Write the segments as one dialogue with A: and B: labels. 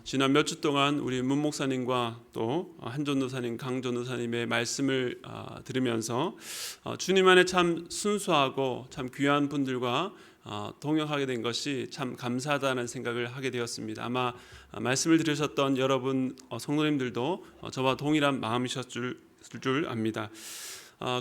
A: 지난 몇 주 동안 우리 문 목사님과 또 한전도사님, 강전도사님의 말씀을 들으면서 주님 안에 참 순수하고 참 귀한 분들과 동역하게 된 것이 참 감사하다는 생각을 하게 되었습니다. 아마 말씀을 들으셨던 여러분 성도님들도 저와 동일한 마음이셨을 줄 압니다.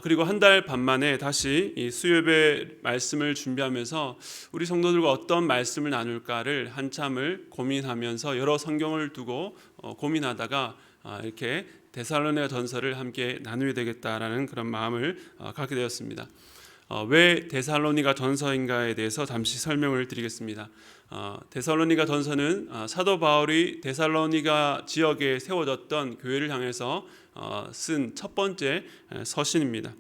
A: 그리고 한 달 반 만에 다시 이 수요예배 말씀을 준비하면서 우리 성도들과 어떤 말씀을 나눌까를 한참을 고민하면서 여러 성경을 두고 고민하다가 이렇게 데살로니가 전서를 함께 나누게 되겠다라는 그런 마음을 갖게 되었습니다. 왜 데살로니가 전서인가에 대해서 잠시 설명을 드리겠습니다. 데살로니가 전서는 사도 바울이 데살로니가 지역에 세워졌던 교회를 향해서 쓴 첫 번째 서신입니다.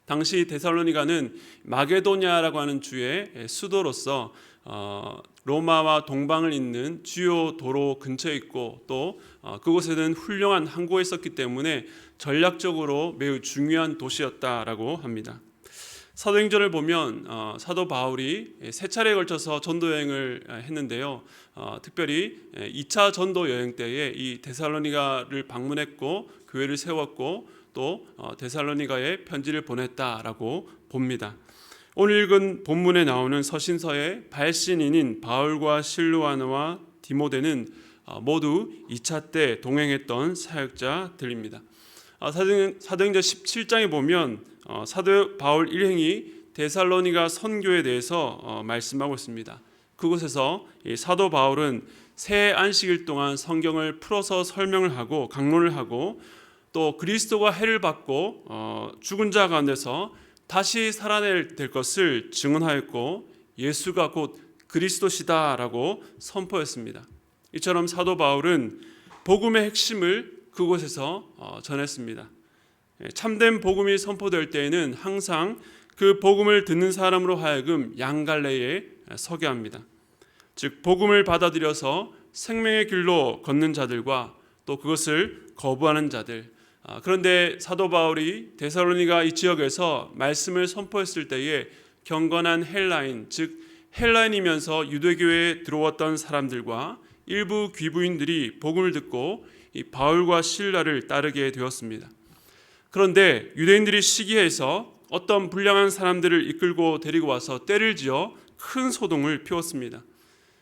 A: 당시 데살로니가는 마게도냐라고 하는 주의 수도로서 로마와 동방을 잇는 주요 도로 근처에 있고 또 그곳에는 훌륭한 항구가 있었기 때문에 전략적으로 매우 중요한 도시였다라고 합니다. 사도행전을 보면 사도 바울이 세 차례에 걸쳐서 전도 여행을 했는데요. 특별히 2차 전도 여행 때에 이 데살로니가를 방문했고 교회를 세웠고 또 데살로니가에 편지를 보냈다라고 봅니다. 오늘 읽은 본문에 나오는 서신서의 발신인인 바울과 실루아나와 디모데는 모두 2차 때 동행했던 사역자들입니다. 사도행전 17장에 보면 사도 바울 일행이 데살로니가 선교에 대해서 말씀하고 있습니다. 그곳에서 사도 바울은 새 안식일 동안 성경을 풀어서 설명을 하고 강론을 하고 또 그리스도가 해를 받고 죽은 자 가운데서 다시 살아낼 될 것을 증언하였고 예수가 곧 그리스도시다라고 선포했습니다. 이처럼 사도 바울은 복음의 핵심을 그곳에서 전했습니다. 참된 복음이 선포될 때에는 항상 그 복음을 듣는 사람으로 하여금 양갈래에 서게 합니다. 즉 복음을 받아들여서 생명의 길로 걷는 자들과 또 그것을 거부하는 자들. 그런데 사도 바울이 데살로니가 이 지역에서 말씀을 선포했을 때에 경건한 헬라인, 즉 헬라인이면서 유대교회에 들어왔던 사람들과 일부 귀부인들이 복음을 듣고 이 바울과 실라를 따르게 되었습니다. 그런데 유대인들이 시기해서 어떤 불량한 사람들을 이끌고 데리고 와서 때를 지어 큰 소동을 피웠습니다.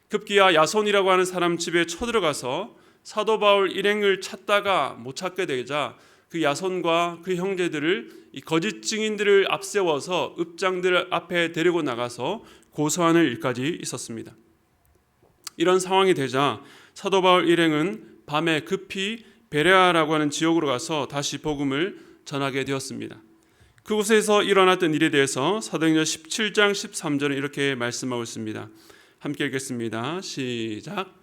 A: 급기야 야손이라고 하는 사람 집에 쳐들어가서 사도 바울 일행을 찾다가 못 찾게 되자 그 야손과 그 형제들을 이 거짓 증인들을 앞세워서 읍장들 앞에 데리고 나가서 고소하는 일까지 있었습니다. 이런 상황이 되자 사도 바울 일행은 밤에 급히 베레아라고 하는 지역으로 가서 다시 복음을 전하게 되었습니다. 그곳에서 일어났던 일에 대해서 사도행전 17장 13절은 이렇게 말씀하고 있습니다. 함께 읽겠습니다. 시작.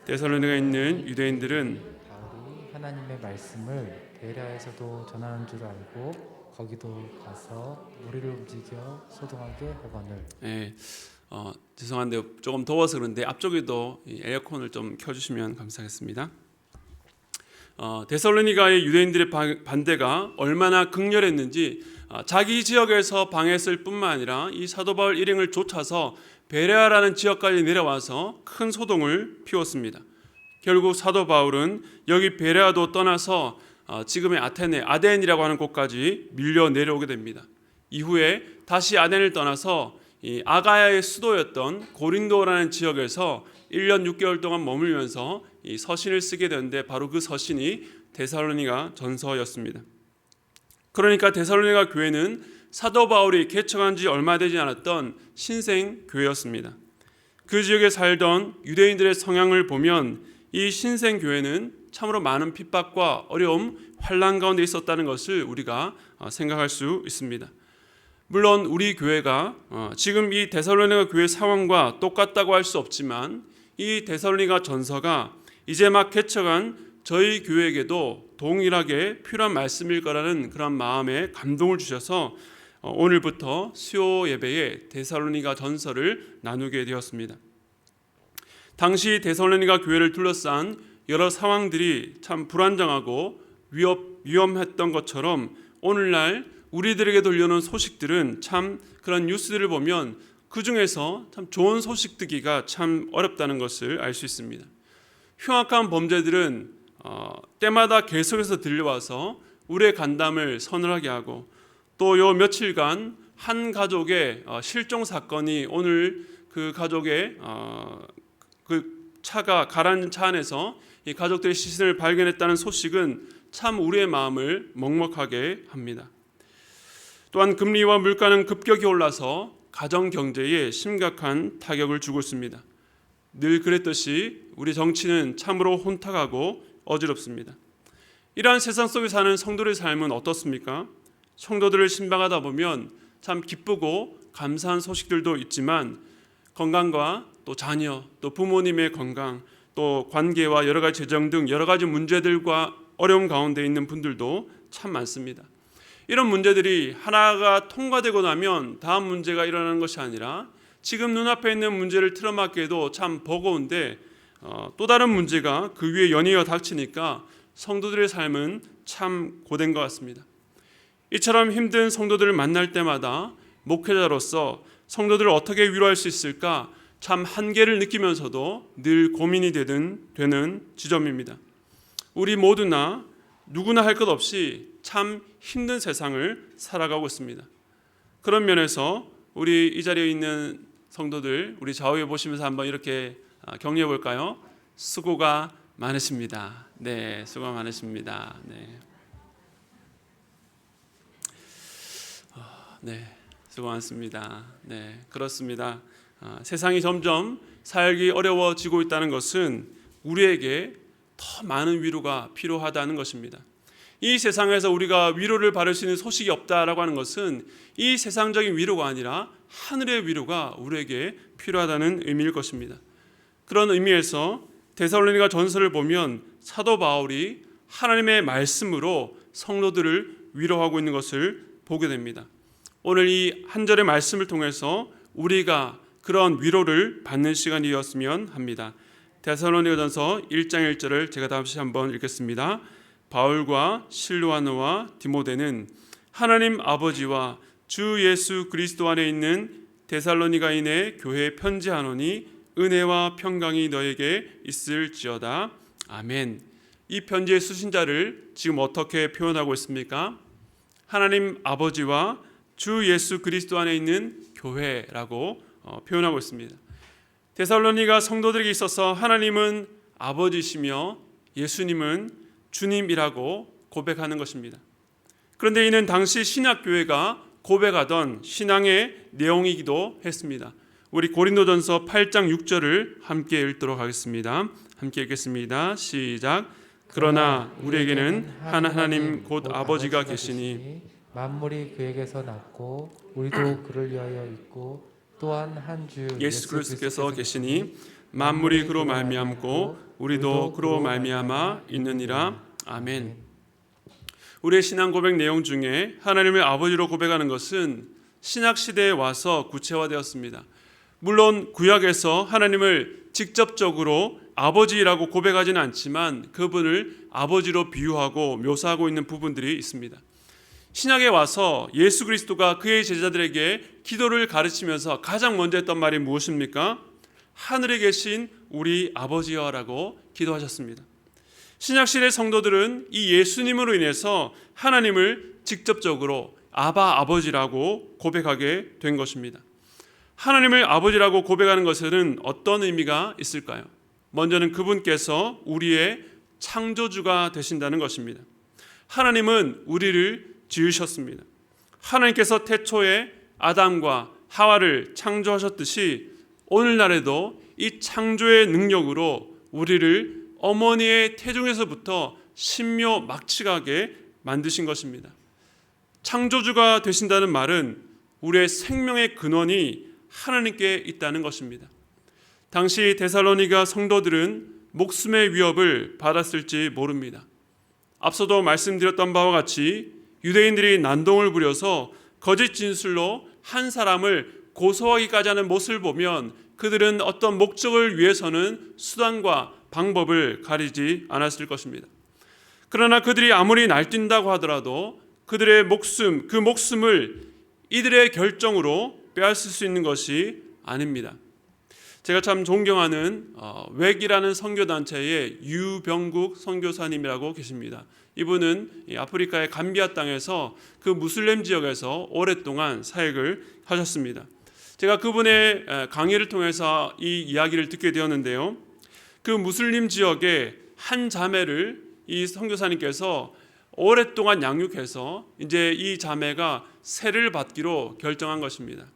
A: 데살로니가에 있는 유대인들은
B: 바울이 하나님의 말씀을 베레아에서도 전하는 줄 알고 거기도 가서 무리를 움직여 소동하게 하거늘.
A: 죄송한데 조금 더워서 그런데 앞쪽에도 에어컨을 좀 켜주시면 감사하겠습니다. 데살로니가의 유대인들의 반대가 얼마나 극렬했는지 자기 지역에서 방했을 뿐만 아니라 이 사도 바울 일행을 쫓아서 베레아라는 지역까지 내려와서 큰 소동을 피웠습니다. 결국 사도 바울은 여기 베레아도 떠나서 지금의 아덴이라고 하는 곳까지 밀려 내려오게 됩니다. 이후에 다시 아덴을 떠나서 이 아가야의 수도였던 고린도라는 지역에서 1년 6개월 동안 머물면서 이 서신을 쓰게 되는데 바로 그 서신이 데살로니가 전서였습니다. 그러니까 데살로니가 교회는 사도 바울이 개척한 지 얼마 되지 않았던 신생 교회였습니다. 그 지역에 살던 유대인들의 성향을 보면 이 신생 교회는 참으로 많은 핍박과 어려움, 환난 가운데 있었다는 것을 우리가 생각할 수 있습니다. 물론 우리 교회가 지금 이 데살로니가 교회 상황과 똑같다고 할 수 없지만 이 데살로니가 전서가 이제 막 개척한 저희 교회에게도 동일하게 필요한 말씀일 거라는 그런 마음에 감동을 주셔서 오늘부터 수요 예배에 데살로니가 전서를 나누게 되었습니다. 당시 데살로니가 교회를 둘러싼 여러 상황들이 참 불안정하고 위험했던 것처럼 오늘날 우리들에게 들려오는 소식들은 참 그런 뉴스들을 보면 그 중에서 참 좋은 소식 듣기가 참 어렵다는 것을 알 수 있습니다. 흉악한 범죄들은 때마다 계속해서 들려와서 우리의 간담을 서늘하게 하고, 또 요 며칠간 한 가족의 실종 사건이 오늘 그 가족의 그 차가 가라앉은 차 안에서 이 가족들의 시신을 발견했다는 소식은 참 우리의 마음을 먹먹하게 합니다. 또한 금리와 물가는 급격히 올라서 가정 경제에 심각한 타격을 주고 있습니다. 늘 그랬듯이 우리 정치는 참으로 혼탁하고 어지럽습니다. 이러한 세상 속에 사는 성도들의 삶은 어떻습니까? 성도들을 신방하다 보면 참 기쁘고 감사한 소식들도 있지만, 건강과 또 자녀, 또 부모님의 건강, 또 관계와 여러 가지 재정 등 여러 가지 문제들과 어려움 가운데 있는 분들도 참 많습니다. 이런 문제들이 하나가 통과되고 나면 다음 문제가 일어나는 것이 아니라 지금 눈앞에 있는 문제를 틀어막기에도 참 버거운데 또 다른 문제가 그 위에 연이어 닥치니까 성도들의 삶은 참 고된 것 같습니다. 이처럼 힘든 성도들을 만날 때마다 목회자로서 성도들을 어떻게 위로할 수 있을까 참 한계를 느끼면서도 늘 고민이 되는 지점입니다. 우리 모두나 누구나 할 것 없이 참 힘든 세상을 살아가고 있습니다. 그런 면에서 우리 이 자리에 있는 성도들, 우리 좌우에 보시면서 한번 이렇게 격려해 볼까요? 수고가 많으십니다. 네, 수고가 많으십니다. 네, 수고 많습니다. 네, 그렇습니다. 세상이 점점 살기 어려워지고 있다는 것은 우리에게 더 많은 위로가 필요하다는 것입니다. 이 세상에서 우리가 위로를 받을 수 있는 소식이 없다라고 하는 것은 이 세상적인 위로가 아니라 하늘의 위로가 우리에게 필요하다는 의미일 것입니다. 그런 의미에서 데살로니가 전서를 보면 사도 바울이 하나님의 말씀으로 성도들을 위로하고 있는 것을 보게 됩니다. 오늘 이 한 절의 말씀을 통해서 우리가 그런 위로를 받는 시간이었으면 합니다. 데살로니가전서 1장 1절을 제가 다시 한번 읽겠습니다. 바울과 실로아노와 디모데는 하나님 아버지와 주 예수 그리스도 안에 있는 데살로니가인의 교회에 편지하노니 은혜와 평강이 너에게 있을지어다. 아멘. 이 편지의 수신자를 지금 어떻게 표현하고 있습니까? 하나님 아버지와 주 예수 그리스도 안에 있는 교회라고 표현하고 있습니다. 데살로니가 성도들에게 있어서 하나님은 아버지시며 예수님은 주님이라고 고백하는 것입니다. 그런데 이는 당시 신약교회가 고백하던 신앙의 내용이기도 했습니다. 우리 고린도전서 8장 6절을 함께 읽도록 하겠습니다. 함께 읽겠습니다. 시작. 그러나 우리에게는 한 하나님 곧 아버지가 계시니
B: 만물이 그에게서 났고 우리도 그를 위하여 있고 또한 한 주
A: 예수 그리스도께서 계시니 만물이 그로 말미암고 우리도 그로 말미암아 있느니라. 아멘. 우리의 신앙 고백 내용 중에 하나님을 아버지로 고백하는 것은 신약 시대에 와서 구체화되었습니다. 물론 구약에서 하나님을 직접적으로 아버지라고 고백하지는 않지만 그분을 아버지로 비유하고 묘사하고 있는 부분들이 있습니다. 신약에 와서 예수 그리스도가 그의 제자들에게 기도를 가르치면서 가장 먼저 했던 말이 무엇입니까? 하늘에 계신 우리 아버지여라고 기도하셨습니다. 신약시대 성도들은 이 예수님으로 인해서 하나님을 직접적으로 아바 아버지라고 고백하게 된 것입니다. 하나님을 아버지라고 고백하는 것에는 어떤 의미가 있을까요? 먼저는 그분께서 우리의 창조주가 되신다는 것입니다. 하나님은 우리를 지으셨습니다. 하나님께서 태초에 아담과 하와를 창조하셨듯이 오늘날에도 이 창조의 능력으로 우리를 어머니의 태중에서부터 신묘막측하게 만드신 것입니다. 창조주가 되신다는 말은 우리의 생명의 근원이 하나님께 있다는 것입니다. 당시 데살로니가 성도들은 목숨의 위협을 받았을지 모릅니다. 앞서도 말씀드렸던 바와 같이 유대인들이 난동을 부려서 거짓 진술로 한 사람을 고소하기까지 하는 모습을 보면 그들은 어떤 목적을 위해서는 수단과 방법을 가리지 않았을 것입니다. 그러나 그들이 아무리 날뛴다고 하더라도 그들의 목숨, 그 목숨을 이들의 결정으로 빼앗을 수 있는 것이 아닙니다. 제가 참 존경하는 웩이라는 선교단체의 유병국 선교사님이라고 계십니다. 이분은 아프리카의 감비아 땅에서 그 무슬림 지역에서 오랫동안 사역을 하셨습니다. 제가 그분의 강의를 통해서 이 이야기를 듣게 되었는데요. 그 무슬림 지역의 한 자매를 이 선교사님께서 오랫동안 양육해서 이제 이 자매가 세례를 받기로 결정한 것입니다.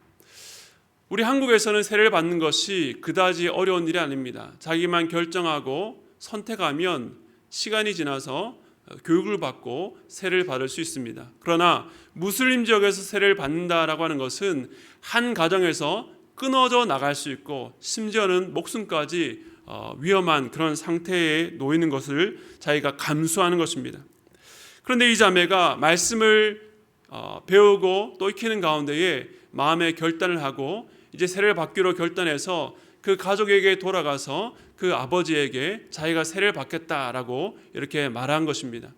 A: 우리 한국에서는 세례를 받는 것이 그다지 어려운 일이 아닙니다. 자기만 결정하고 선택하면 시간이 지나서 교육을 받고 세례를 받을 수 있습니다. 그러나 무슬림 지역에서 세례를 받는다라고 하는 것은 한 가정에서 끊어져 나갈 수 있고 심지어는 목숨까지 위험한 그런 상태에 놓이는 것을 자기가 감수하는 것입니다. 그런데 이 자매가 말씀을 배우고 또 익히는 가운데에 마음의 결단을 하고 이제 세례를 받기로 결단해서 그 가족에게 돌아가서 그 아버지에게 자기가 세례를 받겠다라고 이렇게 말한 것입니다.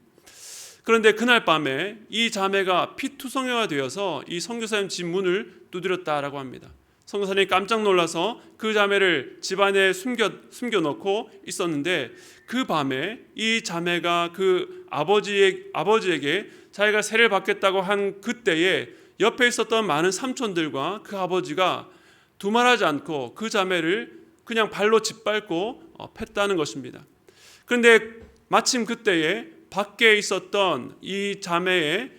A: 그런데 그날 밤에 이 자매가 피투성이가 되어서 이 선교사님 집 문을 두드렸다라고 합니다. 선교사님이 깜짝 놀라서 그 자매를 집안에 숨겨놓고 있었는데 그 밤에 이 자매가 그 아버지에게 자기가 세례를 받겠다고 한 그때에 옆에 있었던 많은 삼촌들과 그 아버지가 두말하지 않고 그 자매를 그냥 발로 짓밟고 팼다는 것입니다. 그런데 마침 그때에 밖에 있었던 이 자매의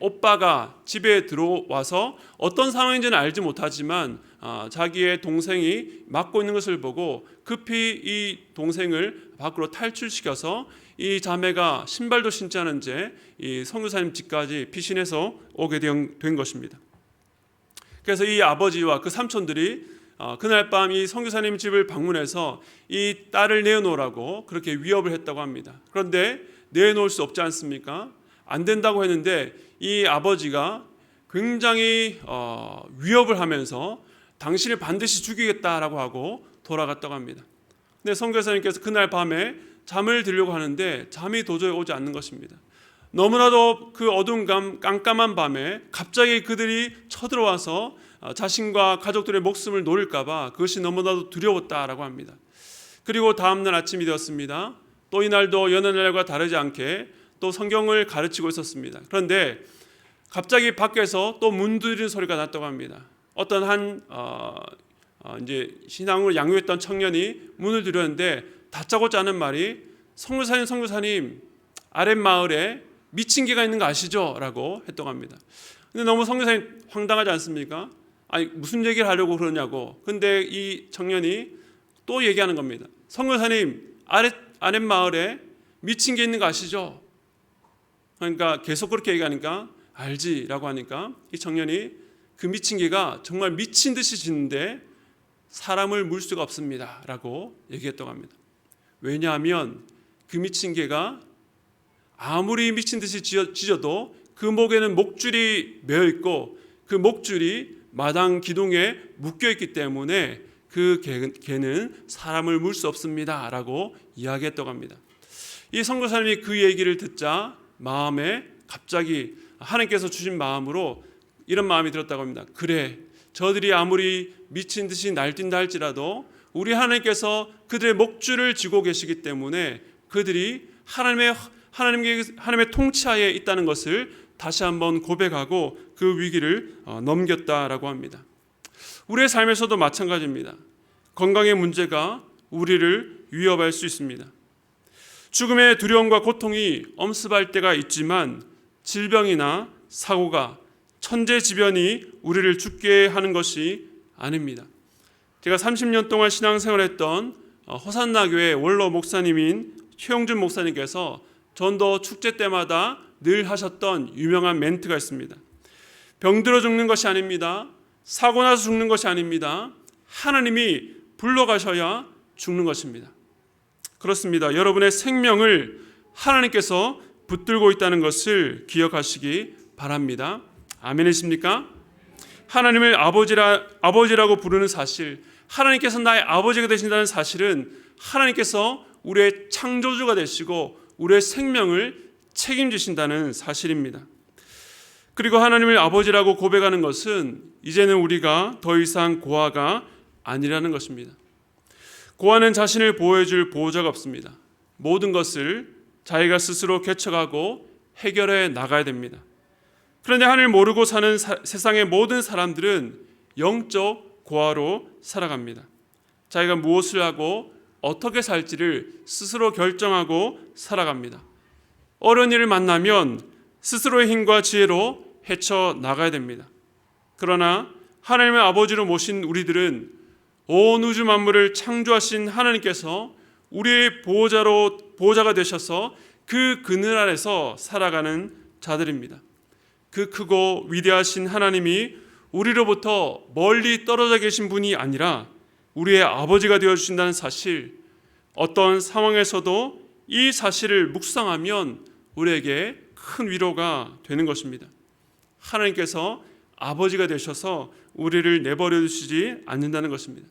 A: 오빠가 집에 들어와서 어떤 상황인지는 알지 못하지만 자기의 동생이 맞고 있는 것을 보고 급히 이 동생을 밖으로 탈출시켜서 이 자매가 신발도 신지 않은 채 이 선교사님 집까지 피신해서 오게 된 것입니다. 그래서 이 아버지와 그 삼촌들이 그날 밤 이 선교사님 집을 방문해서 이 딸을 내어놓으라고 그렇게 위협을 했다고 합니다. 그런데 내놓을 수 없지 않습니까? 안 된다고 했는데 이 아버지가 굉장히 위협을 하면서 당신을 반드시 죽이겠다라고 하고 돌아갔다고 합니다. 근데 선교사님께서 그날 밤에 잠을 들려고 하는데 잠이 도저히 오지 않는 것입니다. 너무나도 그 어두운 깜깜한 밤에 갑자기 그들이 쳐들어와서 자신과 가족들의 목숨을 노릴까 봐 그것이 너무나도 두려웠다라고 합니다. 그리고 다음날 아침이 되었습니다. 또 이날도 여느 날과 다르지 않게 또 성경을 가르치고 있었습니다. 그런데 갑자기 밖에서 또 문 두드리는 소리가 났다고 합니다. 어떤 한 이제 신앙으로 양육했던 청년이 문을 두드렸는데 다짜고짜 하는 말이 선교사님 아랫마을에 미친 개가 있는 거 아시죠? 라고 했다고 합니다. 근데 너무 선교사님 황당하지 않습니까? 아니 무슨 얘기를 하려고 그러냐고. 근데 이 청년이 또 얘기하는 겁니다. 선교사님 아랫마을에 미친 개 있는 거 아시죠? 그러니까 계속 그렇게 얘기하니까 알지라고 하니까 이 청년이 그 미친 개가 정말 미친 듯이 짖는데 사람을 물 수가 없습니다 라고 얘기했다고 합니다. 왜냐하면 그 미친 개가 아무리 미친 듯이 짖어도 그 목에는 목줄이 매어 있고 그 목줄이 마당 기둥에 묶여 있기 때문에 그 개는 사람을 물 수 없습니다 라고 이야기했다고 합니다. 이 선교사님이 그 얘기를 듣자 마음에 갑자기 하나님께서 주신 마음으로 이런 마음이 들었다고 합니다. 그래, 저들이 아무리 미친 듯이 날뛴다 할지라도 우리 하나님께서 그들의 목줄을 쥐고 계시기 때문에 그들이 하나님의 통치하에 있다는 것을 다시 한번 고백하고 그 위기를 넘겼다라고 합니다. 우리의 삶에서도 마찬가지입니다. 건강의 문제가 우리를 위협할 수 있습니다. 죽음의 두려움과 고통이 엄습할 때가 있지만 질병이나 사고가 천재지변이 우리를 죽게 하는 것이 아닙니다. 제가 30년 동안 신앙생활했던 호산나교회 원로 목사님인 최영준 목사님께서 전도 축제 때마다 늘 하셨던 유명한 멘트가 있습니다. 병들어 죽는 것이 아닙니다. 사고 나서 죽는 것이 아닙니다. 하나님이 불러가셔야 죽는 것입니다. 그렇습니다. 여러분의 생명을 하나님께서 붙들고 있다는 것을 기억하시기 바랍니다. 아멘이십니까? 하나님을 아버지라고 부르는 사실, 하나님께서 나의 아버지가 되신다는 사실은 하나님께서 우리의 창조주가 되시고 우리의 생명을 책임지신다는 사실입니다. 그리고 하나님을 아버지라고 고백하는 것은 이제는 우리가 더 이상 고아가 아니라는 것입니다. 고아는 자신을 보호해줄 보호자가 없습니다. 모든 것을 자기가 스스로 개척하고 해결해 나가야 됩니다. 그런데 하나님을 모르고 사는 세상의 모든 사람들은 영적 고아로 살아갑니다. 자기가 무엇을 하고 어떻게 살지를 스스로 결정하고 살아갑니다. 어려운 일을 만나면 스스로의 힘과 지혜로 헤쳐나가야 됩니다. 그러나 하나님의 아버지로 모신 우리들은 온 우주 만물을 창조하신 하나님께서 우리의 보호자가 되셔서 그 그늘 아래서 살아가는 자들입니다. 그 크고 위대하신 하나님이 우리로부터 멀리 떨어져 계신 분이 아니라 우리의 아버지가 되어주신다는 사실, 어떤 상황에서도 이 사실을 묵상하면 우리에게 큰 위로가 되는 것입니다. 하나님께서 아버지가 되셔서 우리를 내버려 두시지 않는다는 것입니다.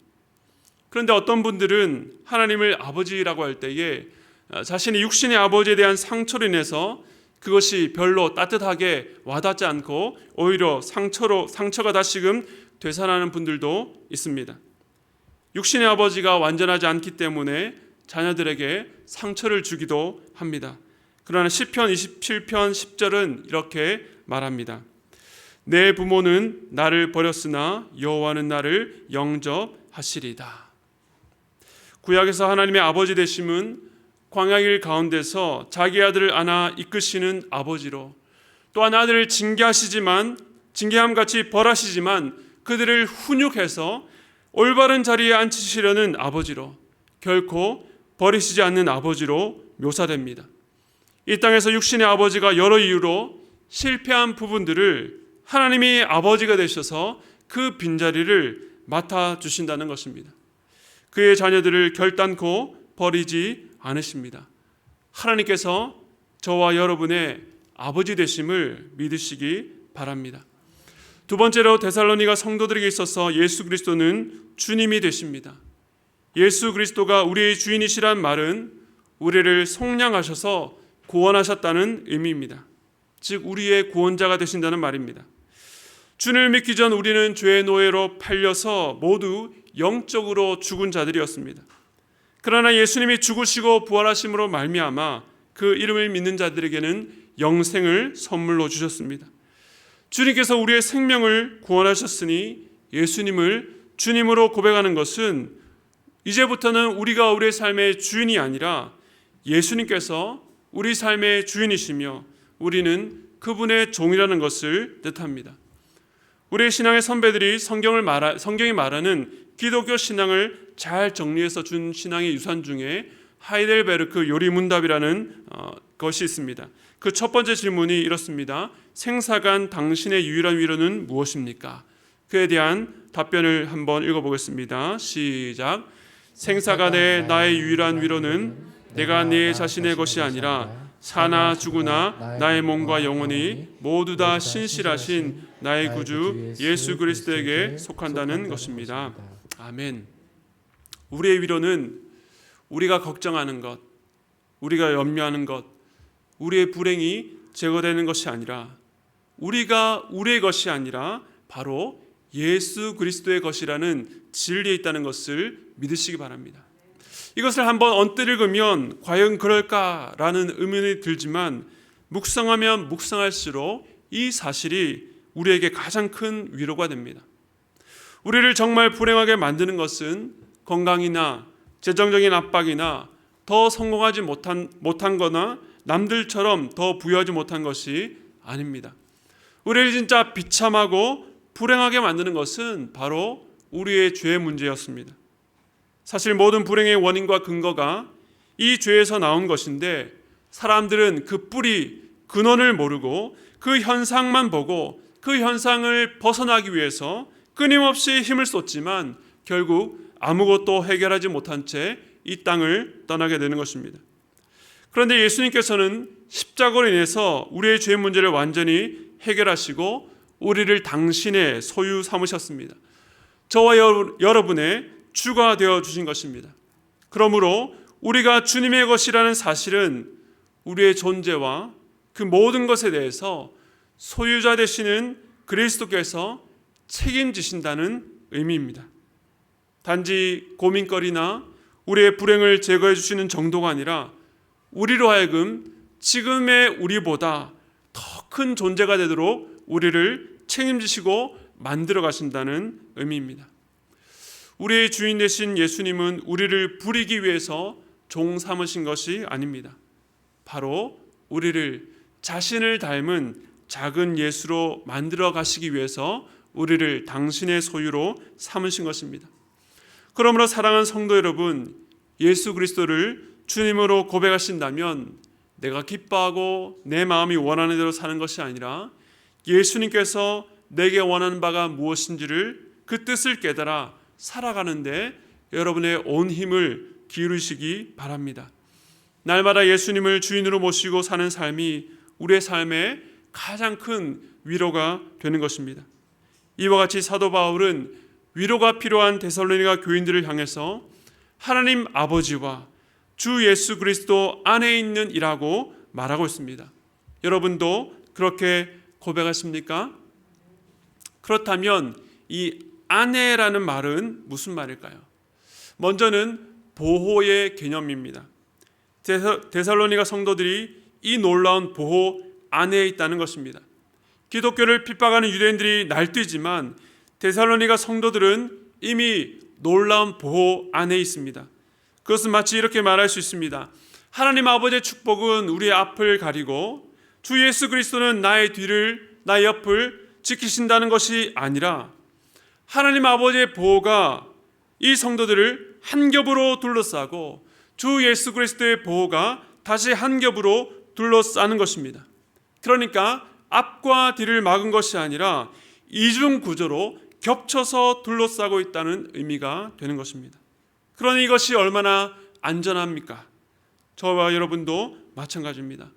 A: 그런데 어떤 분들은 하나님을 아버지라고 할 때에 자신의 육신의 아버지에 대한 상처로 인해서 그것이 별로 따뜻하게 와닿지 않고 오히려 상처가 다시금 되살아나는 분들도 있습니다. 육신의 아버지가 완전하지 않기 때문에 자녀들에게 상처를 주기도 합니다. 그러나 시편 27편 10절은 이렇게 말합니다. 내 부모는 나를 버렸으나 여호와는 나를 영접하시리다. 구약에서 하나님의 아버지 되심은 광야길 가운데서 자기 아들을 안아 이끄시는 아버지로, 또한 아들을 징계함같이 벌하시지만 그들을 훈육해서 올바른 자리에 앉히시려는 아버지로, 결코 버리시지 않는 아버지로 묘사됩니다. 이 땅에서 육신의 아버지가 여러 이유로 실패한 부분들을 하나님이 아버지가 되셔서 그 빈자리를 맡아주신다는 것입니다. 그의 자녀들을 결단코 버리지 않으십니다. 하나님께서 저와 여러분의 아버지 되심을 믿으시기 바랍니다. 두 번째로 데살로니가 성도들에게 있어서 예수 그리스도는 주님이 되십니다. 예수 그리스도가 우리의 주인이시란 말은 우리를 속량하셔서 구원하셨다는 의미입니다. 즉 우리의 구원자가 되신다는 말입니다. 주님을 믿기 전 우리는 죄의 노예로 팔려서 모두 영적으로 죽은 자들이었습니다. 그러나 예수님이 죽으시고 부활하심으로 말미암아 그 이름을 믿는 자들에게는 영생을 선물로 주셨습니다. 주님께서 우리의 생명을 구원하셨으니 예수님을 주님으로 고백하는 것은 이제부터는 우리가 우리의 삶의 주인이 아니라 예수님께서 우리 삶의 주인이시며 우리는 그분의 종이라는 것을 뜻합니다. 우리의 신앙의 선배들이 성경이 말하는 기독교 신앙을 잘 정리해서 준 신앙의 유산 중에 하이델베르크 요리문답이라는 것이 있습니다. 그 첫 번째 질문이 이렇습니다. 생사간 당신의 유일한 위로는 무엇입니까? 그에 대한 답변을 한번 읽어보겠습니다. 시작. 생사간의 나의 유일한 위로는 내가 내 자신의 것이 아니라 사나 죽으나 나의 몸과 영혼이 모두 다 신실하신 나의 구주 예수 그리스도에게 속한다는 것입니다. 아멘. 우리의 위로는 우리가 걱정하는 것, 우리가 염려하는 것, 우리의 불행이 제거되는 것이 아니라 우리가 우리의 것이 아니라 바로 예수 그리스도의 것이라는 진리에 있다는 것을 믿으시기 바랍니다. 이것을 한번 언뜻 읽으면 과연 그럴까라는 의문이 들지만 묵상하면 묵상할수록 이 사실이 우리에게 가장 큰 위로가 됩니다. 우리를 정말 불행하게 만드는 것은 건강이나 재정적인 압박이나 더 성공하지 못한 거나 남들처럼 더 부유하지 못한 것이 아닙니다. 우리를 진짜 비참하고 불행하게 만드는 것은 바로 우리의 죄의 문제였습니다. 사실 모든 불행의 원인과 근거가 이 죄에서 나온 것인데 사람들은 그 뿌리, 근원을 모르고 그 현상만 보고 그 현상을 벗어나기 위해서 끊임없이 힘을 쏟지만 결국 아무것도 해결하지 못한 채 이 땅을 떠나게 되는 것입니다. 그런데 예수님께서는 십자가로 인해서 우리의 죄 문제를 완전히 해결하시고 우리를 당신의 소유 삼으셨습니다. 저와 여러분의 주가 되어 주신 것입니다. 그러므로 우리가 주님의 것이라는 사실은 우리의 존재와 그 모든 것에 대해서 소유자 되시는 그리스도께서 책임지신다는 의미입니다. 단지 고민거리나 우리의 불행을 제거해 주시는 정도가 아니라 우리로 하여금 지금의 우리보다 더 큰 존재가 되도록 우리를 책임지시고 만들어 가신다는 의미입니다. 우리의 주인 되신 예수님은 우리를 부리기 위해서 종 삼으신 것이 아닙니다. 바로 우리를 자신을 닮은 작은 예수로 만들어 가시기 위해서 우리를 당신의 소유로 삼으신 것입니다. 그러므로 사랑하는 성도 여러분, 예수 그리스도를 주님으로 고백하신다면 내가 기뻐하고 내 마음이 원하는 대로 사는 것이 아니라 예수님께서 내게 원하는 바가 무엇인지를 그 뜻을 깨달아 살아가는데 여러분의 온 힘을 기울이시기 바랍니다. 날마다 예수님을 주인으로 모시고 사는 삶이 우리의 삶에 가장 큰 위로가 되는 것입니다. 이와 같이 사도 바울은 위로가 필요한 데살로니가 교인들을 향해서 하나님 아버지와 주 예수 그리스도 안에 있는 이라고 말하고 있습니다. 여러분도 그렇게 고백하십니까? 그렇다면 이 안에라는 말은 무슨 말일까요? 먼저는 보호의 개념입니다. 데살로니가 성도들이 이 놀라운 보호 안에 있다는 것입니다. 기독교를 핍박하는 유대인들이 날뛰지만 데살로니가 성도들은 이미 놀라운 보호 안에 있습니다. 그것은 마치 이렇게 말할 수 있습니다. 하나님 아버지의 축복은 우리의 앞을 가리고 주 예수 그리스도는 나의 뒤를, 나의 옆을 지키신다는 것이 아니라 하나님 아버지의 보호가 이 성도들을 한 겹으로 둘러싸고 주 예수 그리스도의 보호가 다시 한 겹으로 둘러싸는 것입니다. 그러니까 앞과 뒤를 막은 것이 아니라 이중 구조로 겹쳐서 둘러싸고 있다는 의미가 되는 것입니다. 그러니 이것이 얼마나 안전합니까? 저와 여러분도 마찬가지입니다.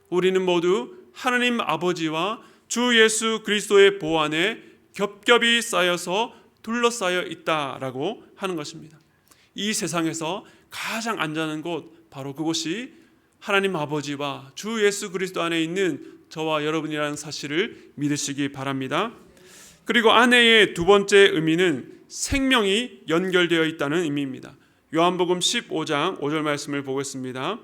A: 우리는 모두 하나님 아버지와 주 예수 그리스도의 보호 안에 겹겹이 쌓여서 둘러싸여 있다라고 하는 것입니다. 이 세상에서 가장 안전한 곳, 바로 그곳이 하나님 아버지와 주 예수 그리스도 안에 있는 저와 여러분이라는 사실을 믿으시기 바랍니다. 그리고 안에의 두 번째 의미는 생명이 연결되어 있다는 의미입니다. 요한복음 15장 5절 말씀을 보겠습니다.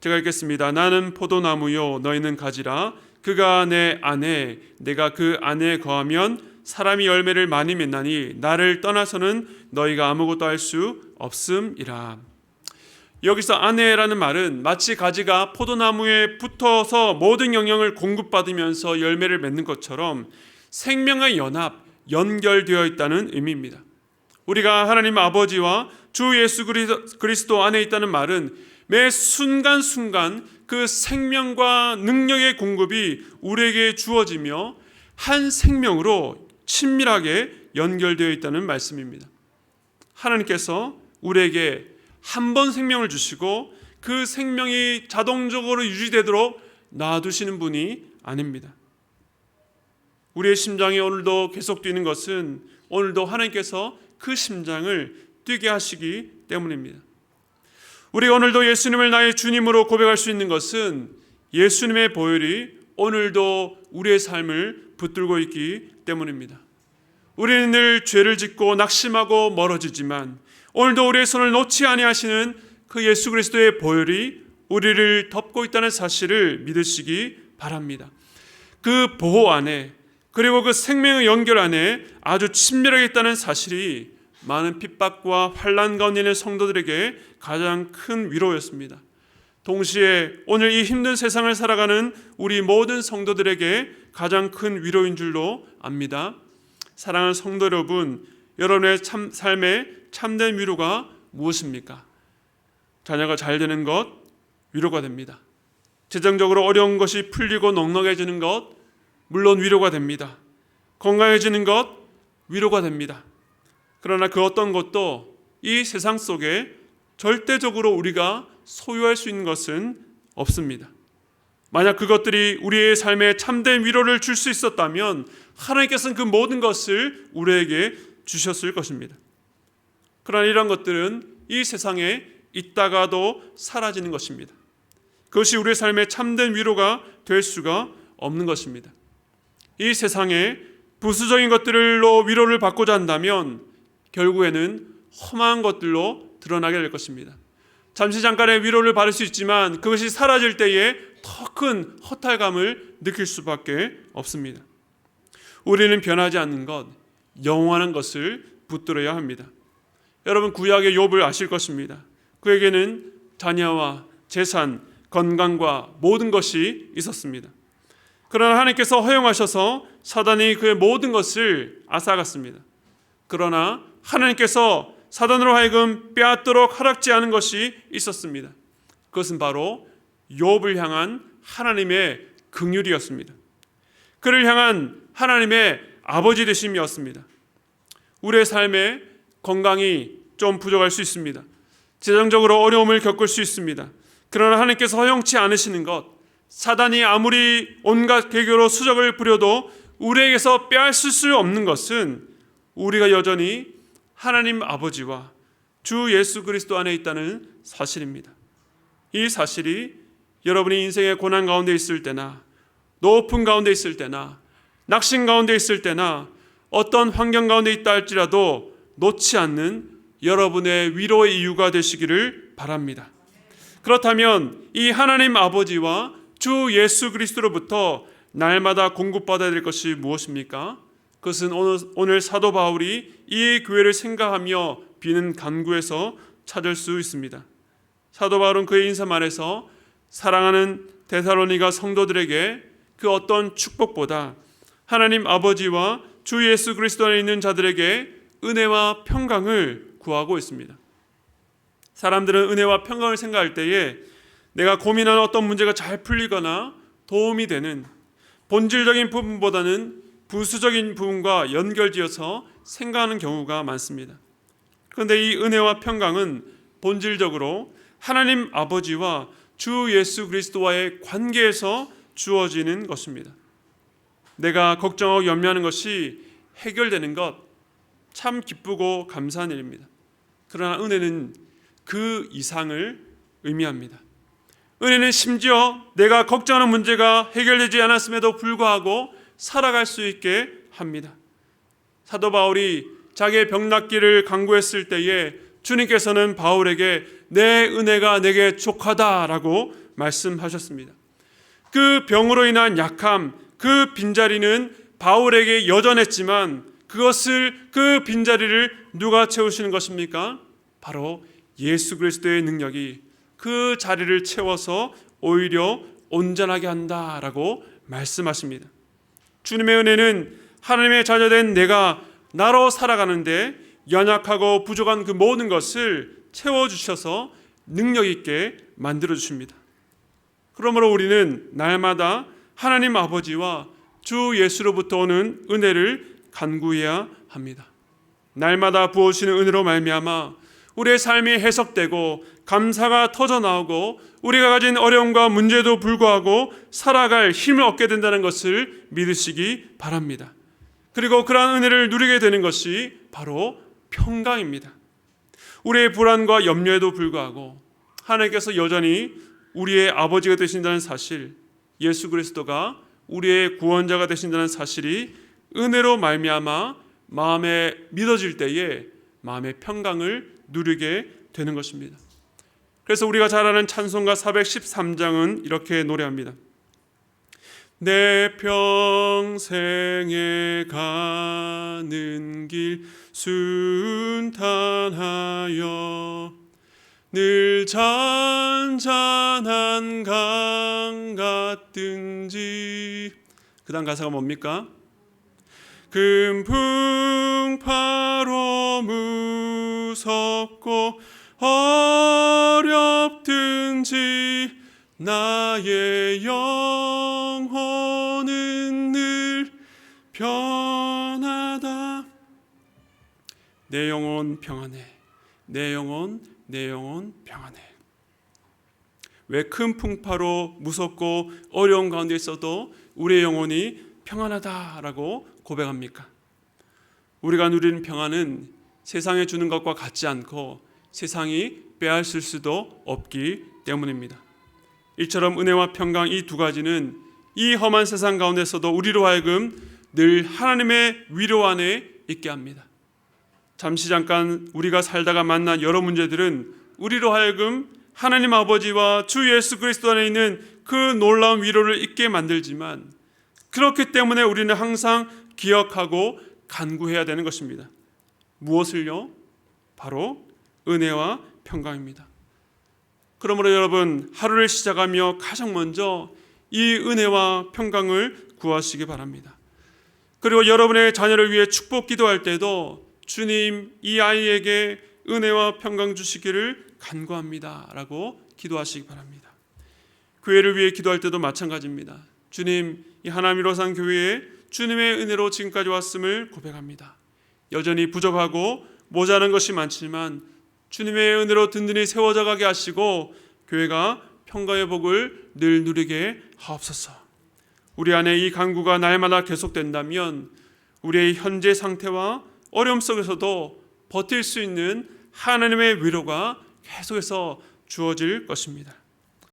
A: 제가 읽겠습니다. 나는 포도나무요 너희는 가지라. 그가 내 안에 내가 그 안에 거하면 사람이 열매를 많이 맺나니 나를 떠나서는 너희가 아무것도 할 수 없음이라. 여기서 안에라는 말은 마치 가지가 포도나무에 붙어서 모든 영양을 공급받으면서 열매를 맺는 것처럼 생명의 연합, 연결되어 있다는 의미입니다. 우리가 하나님 아버지와 주 예수 그리스도 안에 있다는 말은 매 순간순간 그 생명과 능력의 공급이 우리에게 주어지며 한 생명으로 친밀하게 연결되어 있다는 말씀입니다. 하나님께서 우리에게 한 번 생명을 주시고 그 생명이 자동적으로 유지되도록 놔두시는 분이 아닙니다. 우리의 심장이 오늘도 계속 뛰는 것은 오늘도 하나님께서 그 심장을 뛰게 하시기 때문입니다. 우리가 오늘도 예수님을 나의 주님으로 고백할 수 있는 것은 예수님의 보혈이 오늘도 우리의 삶을 붙들고 있기 때문입니다. 우리는 늘 죄를 짓고 낙심하고 멀어지지만 오늘도 우리의 손을 놓지 아니하시는 그 예수 그리스도의 보혈이 우리를 덮고 있다는 사실을 믿으시기 바랍니다. 그 보호 안에 그리고 그 생명의 연결 안에 아주 친밀하게 있다는 사실이 많은 핍박과 환난 가운데 있는 성도들에게 가장 큰 위로였습니다. 동시에 오늘 이 힘든 세상을 살아가는 우리 모든 성도들에게 가장 큰 위로인 줄로 압니다. 사랑하는 성도 여러분, 여러분의 삶에 참된 위로가 무엇입니까? 자녀가 잘 되는 것 위로가 됩니다. 재정적으로 어려운 것이 풀리고 넉넉해지는 것 물론 위로가 됩니다. 건강해지는 것 위로가 됩니다. 그러나 그 어떤 것도 이 세상 속에 절대적으로 우리가 소유할 수 있는 것은 없습니다. 만약 그것들이 우리의 삶에 참된 위로를 줄 수 있었다면 하나님께서는 그 모든 것을 우리에게 주셨을 것입니다. 그러나 이런 것들은 이 세상에 있다가도 사라지는 것입니다. 그것이 우리의 삶에 참된 위로가 될 수가 없는 것입니다. 이 세상에 부수적인 것들로 위로를 받고자 한다면 결국에는 험한 것들로 드러나게 될 것입니다. 잠시 잠깐의 위로를 받을 수 있지만 그것이 사라질 때에 더 큰 허탈감을 느낄 수밖에 없습니다. 우리는 변하지 않는 것, 영원한 것을 붙들어야 합니다. 여러분, 구약의 욥을 아실 것입니다. 그에게는 자녀와 재산, 건강과 모든 것이 있었습니다. 그러나 하나님께서 허용하셔서 사단이 그의 모든 것을 앗아갔습니다. 그러나 하나님께서 사단으로 하여금 빼앗도록 허락지 않은 것이 있었습니다. 그것은 바로 욥을 향한 하나님의 긍휼이었습니다. 그를 향한 하나님의 아버지 되심이었습니다. 우리의 삶에 건강이 좀 부족할 수 있습니다. 재정적으로 어려움을 겪을 수 있습니다. 그러나 하나님께서 허용치 않으시는 것, 사단이 아무리 온갖 계교로 수적을 부려도 우리에게서 빼앗을 수 없는 것은 우리가 여전히 하나님 아버지와 주 예수 그리스도 안에 있다는 사실입니다. 이 사실이 여러분이 인생의 고난 가운데 있을 때나 높은 가운데 있을 때나 낙심 가운데 있을 때나 어떤 환경 가운데 있다 할지라도 놓지 않는 여러분의 위로의 이유가 되시기를 바랍니다. 그렇다면 이 하나님 아버지와 주 예수 그리스도로부터 날마다 공급받아야 될 것이 무엇입니까? 그것은 오늘 사도 바울이 이 교회를 생각하며 비는 간구에서 찾을 수 있습니다. 사도 바울은 그의 인사말에서 사랑하는 데살로니가 성도들에게 그 어떤 축복보다 하나님 아버지와 주 예수 그리스도 안에 있는 자들에게 은혜와 평강을 구하고 있습니다. 사람들은 은혜와 평강을 생각할 때에 내가 고민하는 어떤 문제가 잘 풀리거나 도움이 되는 본질적인 부분보다는 부수적인 부분과 연결지어서 생각하는 경우가 많습니다. 그런데 이 은혜와 평강은 본질적으로 하나님 아버지와 주 예수 그리스도와의 관계에서 주어지는 것입니다. 내가 걱정하고 염려하는 것이 해결되는 것, 참 기쁘고 감사한 일입니다. 그러나 은혜는 그 이상을 의미합니다. 은혜는 심지어 내가 걱정하는 문제가 해결되지 않았음에도 불구하고 살아갈 수 있게 합니다. 사도 바울이 자기의 병낫기를 간구했을 때에 주님께서는 바울에게 내 은혜가 내게 족하다라고 말씀하셨습니다. 그 병으로 인한 약함, 그 빈자리는 바울에게 여전했지만 그 빈자리를 누가 채우시는 것입니까? 바로 예수 그리스도의 능력이 그 자리를 채워서 오히려 온전하게 한다라고 말씀하십니다. 주님의 은혜는 하나님의 자녀된 내가 나로 살아가는데 연약하고 부족한 그 모든 것을 채워주셔서 능력 있게 만들어주십니다. 그러므로 우리는 날마다 하나님 아버지와 주 예수로부터 오는 은혜를 간구해야 합니다. 날마다 부어주시는 은혜로 말미암아 우리의 삶이 해석되고 감사가 터져나오고 우리가 가진 어려움과 문제도 불구하고 살아갈 힘을 얻게 된다는 것을 믿으시기 바랍니다. 그리고 그러한 은혜를 누리게 되는 것이 바로 평강입니다. 우리의 불안과 염려에도 불구하고 하나님께서 여전히 우리의 아버지가 되신다는 사실, 예수 그리스도가 우리의 구원자가 되신다는 사실이 은혜로 말미암아 마음에 믿어질 때에 마음의 평강을 누리게 되는 것입니다. 그래서 우리가 잘 아는 찬송가 413장은 이렇게 노래합니다. 내 평생에 가는 길 순탄하여 늘 잔잔한 강 같든지. 그 다음 가사가 뭡니까? 금풍파로 무섭고 어렵든지 나의 영혼은 늘 편하다. 내 영혼 평안해. 내 영혼 평안해. 왜 큰 풍파로 무섭고 어려운 가운데 있어도 우리의 영혼이 평안하다라고 고백합니까? 우리가 누리는 평안은 세상에 주는 것과 같지 않고 세상이 빼앗을 수도 없기 때문입니다. 이처럼 은혜와 평강 이 두 가지는 이 험한 세상 가운데서도 우리로 하여금 늘 하나님의 위로 안에 있게 합니다. 잠깐 우리가 살다가 만난 여러 문제들은 우리로 하여금 하나님 아버지와 주 예수 그리스도 안에 있는 그 놀라운 위로를 잊게 만들지만, 그렇기 때문에 우리는 항상 기억하고 간구해야 되는 것입니다. 무엇을요? 바로 은혜와 평강입니다. 그러므로 여러분, 하루를 시작하며 가장 먼저 이 은혜와 평강을 구하시기 바랍니다. 그리고 여러분의 자녀를 위해 축복 기도할 때도 주님, 이 아이에게 은혜와 평강 주시기를 간구합니다 라고 기도하시기 바랍니다. 교회를 위해 기도할 때도 마찬가지입니다. 주님, 이 하나님 이로산 교회에 주님의 은혜로 지금까지 왔음을 고백합니다. 여전히 부족하고 모자란 것이 많지만 주님의 은혜로 든든히 세워져 가게 하시고 교회가 평강의 복을 늘 누리게 하옵소서. 우리 안에 이 간구가 날마다 계속된다면 우리의 현재 상태와 어려움 속에서도 버틸 수 있는 하나님의 위로가 계속해서 주어질 것입니다.